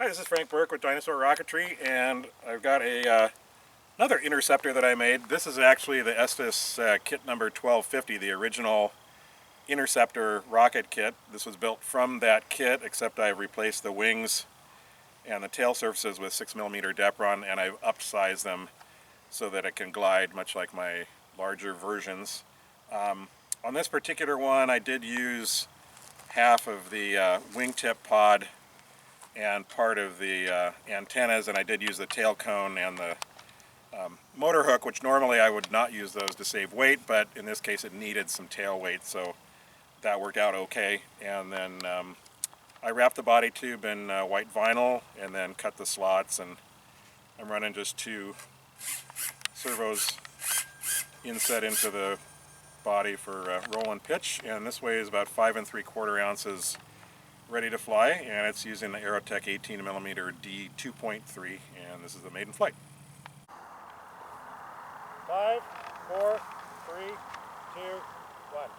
Hi, this is Frank Burke with Dinosaur Rocketry, and I've got another interceptor that I made. This is actually the Estes kit number 1250, the original interceptor rocket kit. This was built from that kit, except I've replaced the wings and the tail surfaces with 6mm depron, and I've upsized them so that it can glide much like my larger versions. On this particular one, I did use half of the wingtip pod and part of the antennas, and I did use the tail cone and the motor hook, which normally I would not use those to save weight, but in this case it needed some tail weight, so that worked out okay. And then I wrapped the body tube in white vinyl and then cut the slots, and I'm running just 2 servos inset into the body for roll and pitch, and this weighs about 5 3/4 ounces ready to fly, and it's using the Aerotech 18mm D 2.3, and this is the maiden flight. 5, 4, 3, 2, 1.